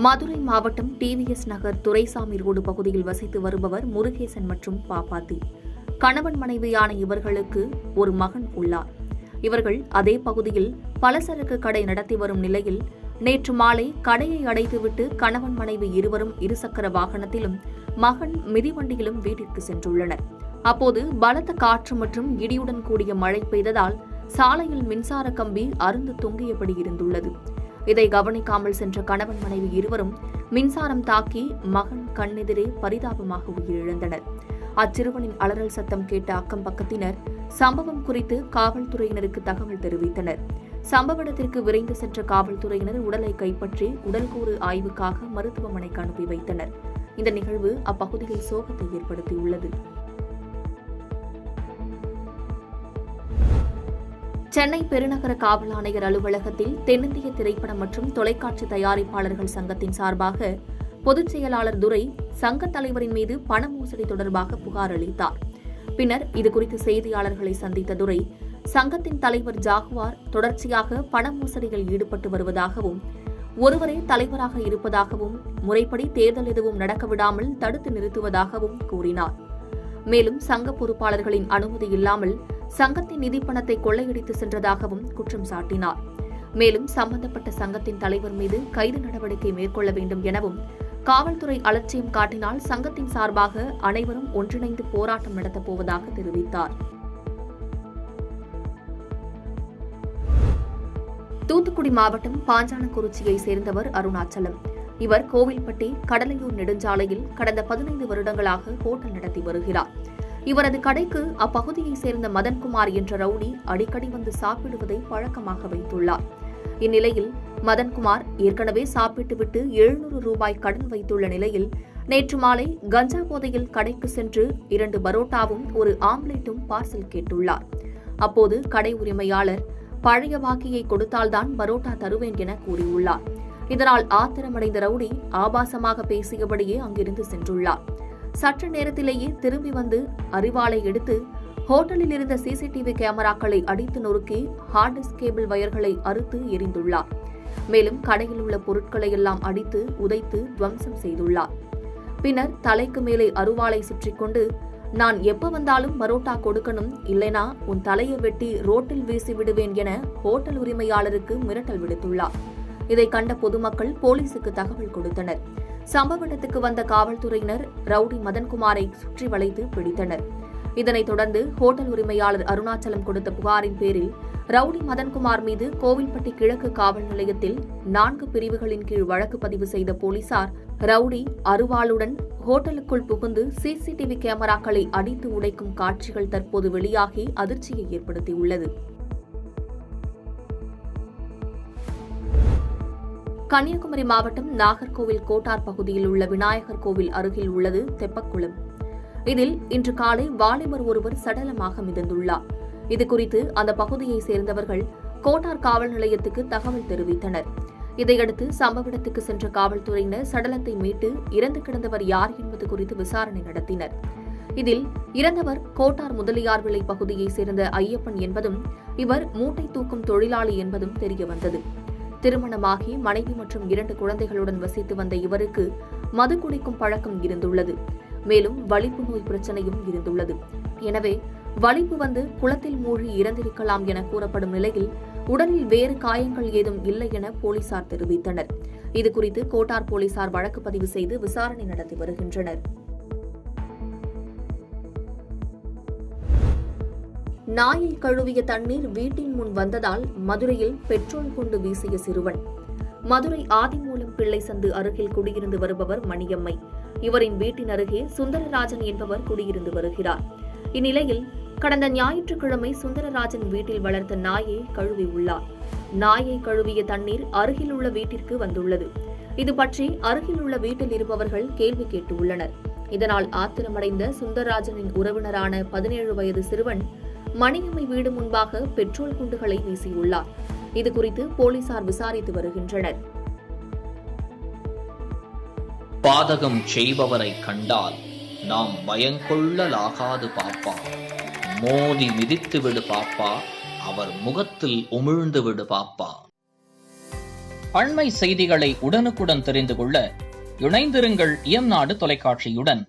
மதுரை மாவட்டம் டிவிஎஸ் நகர் துரைசாமி ரோடு பகுதியில் வசித்து வருபவர் முருகேசன் மற்றும் பாப்பாத்தி. கணவன் மனைவியான இவர்களுக்கு ஒரு மகன் உள்ளார். இவர்கள் அதே பகுதியில் பலசரக்கு கடை நடத்தி வரும் நிலையில் நேற்று மாலை கடையை அடைத்துவிட்டு கணவன் மனைவி இருவரும் இருசக்கர வாகனத்திலும் மகன் மிதிவண்டியிலும் வீட்டிற்கு சென்றுள்ளனர். அப்போது பலத்த காற்று மற்றும் இடியுடன் கூடிய மழை பெய்ததால் சாலையில் மின்சார கம்பி அறுந்து தொங்கியபடி இருந்துள்ளது. இதை கவனிக்காமல் சென்ற கணவன் மனைவி இருவரும் மின்சாரம் தாக்கி மகன் கண்ணெதிரே பரிதாபமாக உயிரிழந்தனர். அச்சிறுவனின் அலறல் சத்தம் கேட்ட அக்கம் பக்கத்தினர் சம்பவம் குறித்து காவல்துறையினருக்கு தகவல் தெரிவித்தனர். சம்பவ இடத்திற்கு விரைந்து சென்ற காவல்துறையினர் உடலை கைப்பற்றி உடல்கூறு ஆய்வுக்காக மருத்துவமனைக்கு அனுப்பி வைத்தனர். இந்த நிகழ்வு அப்பகுதியில் சோகத்தை ஏற்படுத்தியுள்ளது. சென்னை பெருநகர காவல் ஆணையர் அலுவலகத்தில் தென்னிந்திய திரைப்படம் மற்றும் தொலைக்காட்சி தயாரிப்பாளர்கள் சங்கத்தின் சார்பாக பொதுச் செயலாளர் துரை சங்கத் தலைவரின் மீது பண மோசடி தொடர்பாக புகார் அளித்தார். பின்னர் இதுகுறித்து செய்தியாளர்களை சந்தித்த துரை, சங்கத்தின் தலைவர் ஜாகுவார் தொடர்ச்சியாக பண மோசடியில் ஈடுபட்டு வருவதாகவும் ஒருவரே தலைவராக இருப்பதாகவும் முறைப்படி தேர்தல் எதுவும் நடக்க விடாமல் தடுத்து நிறுத்துவதாகவும் கூறினார். மேலும் சங்க பொறுப்பாளர்களின் அனுமதி இல்லாமல் சங்கத்தின் நிதி பணத்தை கொள்ளையடித்து சென்றதாகவும் குற்றம் சாட்டினார். மேலும் சம்பந்தப்பட்ட சங்கத்தின் தலைவர் மீது கைது நடவடிக்கை மேற்கொள்ள வேண்டும் எனவும், காவல்துறை அலட்சியம் காட்டினால் சங்கத்தின் சார்பாக அனைவரும் ஒன்றிணைந்து போராட்டம் நடத்தப் போவதாக தெரிவித்தார். தூத்துக்குடி மாவட்டம் பாஞ்சாலங்குறிச்சியை சேர்ந்தவர் அருணாச்சலம். இவர் கோவில்பட்டி கடலையூர் நெடுஞ்சாலையில் கடந்த 15 வருடங்களாக ஹோட்டல் நடத்தி வருகிறார். இவரது கடைக்கு அப்பகுதியை சேர்ந்த மதன்குமார் என்ற ரவுடி அடிக்கடி வந்து சாப்பிடுவதை பழக்கமாக வைத்துள்ளார். இந்நிலையில் மதன்குமார் ஏற்கனவே சாப்பிட்டுவிட்டு 700 ரூபாய் கடன் வைத்துள்ள நிலையில் நேற்று மாலை கஞ்சா போதையில் கடைக்கு சென்று 2 பரோட்டாவும் ஒரு ஆம்லேட்டும் பார்சல் கேட்டுள்ளார். அப்போது கடை உரிமையாளர் பழைய பாக்கியை கொடுத்தால்தான் பரோட்டா தருவேன் என கூறியுள்ளார். இதனால் ஆத்திரமடைந்த ரவுடி ஆபாசமாக பேசியபடியே அங்கிருந்து சென்றுள்ளார். சற்று நேரத்திலேயே திரும்பி வந்து அரிவாளை எடுத்து ஹோட்டலில் இருந்த சிசிடிவி கேமராக்களை அடித்து நொறுக்கி ஹார்ட் டிஸ்க் கேபிள் வயர்களை அறுத்து எரிந்துள்ளார். மேலும் கடையில் உள்ள பொருட்களை எல்லாம் அடித்து உதைத்து துவம்சம் செய்துள்ளார். பின்னர் தலைக்கு மேலே அருவாளை சுற்றிக் கொண்டு, நான் எப்ப வந்தாலும் பரோட்டா கொடுக்கணும், இல்லைனா உன் தலையை வெட்டி ரோட்டில் வீசி விடுவேன் என ஹோட்டல் உரிமையாளருக்கு மிரட்டல் விடுத்துள்ளார். இதை கண்ட பொதுமக்கள் போலீசுக்கு தகவல் கொடுத்தனர். சம்பவ இடத்துக்கு வந்த காவல்துறையினர் ரவுடி மதன்குமாரை சுற்றி வளைத்து பிடித்தனர். இதனைத் தொடர்ந்து ஹோட்டல் உரிமையாளர் அருணாச்சலம் கொடுத்த புகாரின் பேரில் ரவுடி மதன்குமார் மீது கோவில்பட்டி கிழக்கு காவல் நிலையத்தில் 4 பிரிவுகளின் கீழ் வழக்கு பதிவு செய்த போலீசார் ரவுடி அருவாளுடன் ஹோட்டலுக்குள் புகுந்து சிசிடிவி கேமராக்களை அடித்து உடைக்கும் காட்சிகள் தற்போது வெளியாகி அதிர்ச்சியை ஏற்படுத்தியுள்ளது. கன்னியாகுமரி மாவட்டம் நாகர்கோவில் கோட்டார் பகுதியில் உள்ள விநாயகர் கோவில் அருகில் உள்ளது தெப்பக்குளம். இதில் இன்று காலை வாலிபர் ஒருவர் சடலமாக மிதந்துள்ளார். இதுகுறித்து அந்த பகுதியை சேர்ந்தவர்கள் கோட்டார் காவல் நிலையத்துக்கு தகவல் தெரிவித்தனர். இதையடுத்து சம்பவ இடத்துக்கு சென்ற காவல்துறையினர் சடலத்தை மீட்டு இறந்து கிடந்தவர் யார் என்பது குறித்து விசாரணை நடத்தினர். இதில் இறந்தவர் கோட்டார் முதலியார் விளை பகுதியை சேர்ந்த ஐயப்பன் என்பதும் இவர் மூட்டை தூக்கும் தொழிலாளி என்பதும் தெரியவந்தது. திருமணமாகி மனைவி மற்றும் 2 குழந்தைகளுடன் வசித்து வந்த இவருக்கு மது குடிக்கும் பழக்கம் இருந்துள்ளது. மேலும் வலிப்பு நோய் பிரச்சனையும் இருந்துள்ளது. எனவே வலிப்பு வந்து குளத்தில் மூழ்கி இறந்திருக்கலாம் என கூறப்படும் நிலையில் உடலில் வேறு காயங்கள் ஏதும் இல்லை என போலீசார் தெரிவித்தனர். இதுகுறித்து கோட்டார் போலீசார் வழக்கு பதிவு செய்து விசாரணை நடத்தி வருகின்றனர். நாயை கழுவிய தண்ணீர் வீட்டின் முன் வந்ததால் மதுரையில் பெட்ரோல் கொண்டு வீசிய சிறுவன். மதுரை ஆதிமூலம் பிள்ளை சந்து அருகில் குடியிருந்து வருபவர் மணியம்மை. இவரின் வீட்டின் அருகே சுந்தரராஜன் என்பவர் குடியிருந்து வருகிறார். இந்நிலையில் கடந்த ஞாயிற்றுக்கிழமை சுந்தரராஜன் வீட்டில் வளர்த்த நாயை கழுவியுள்ளார். நாயை கழுவிய தண்ணீர் அருகில் உள்ள வீட்டிற்கு வந்துள்ளது. இது பற்றி அருகில் உள்ள வீட்டில் இருப்பவர்கள் கேள்வி கேட்டுள்ளனர். இதனால் ஆத்திரமடைந்த சுந்தரராஜனின் உறவினரான 17 வயது சிறுவன் மணியம்மை வீடு முன்பாக பெட்ரோல் குண்டுகளை வீசியுள்ளார். இதுகுறித்து போலீசார் விசாரித்து வருகின்றனர். பாதகம் செய்பவரை கண்டால் நாம் பயங்கொள்ளலாகாது பாப்பா, மோதி மிதித்து விடு பாப்பா, அவர் முகத்தில் உமிழ்ந்து விடு பாப்பா. அண்மை செய்திகளை உடனுக்குடன் தெரிந்து கொள்ள இணைந்திருங்கள் இயம்நாடு தொலைக்காட்சியுடன்.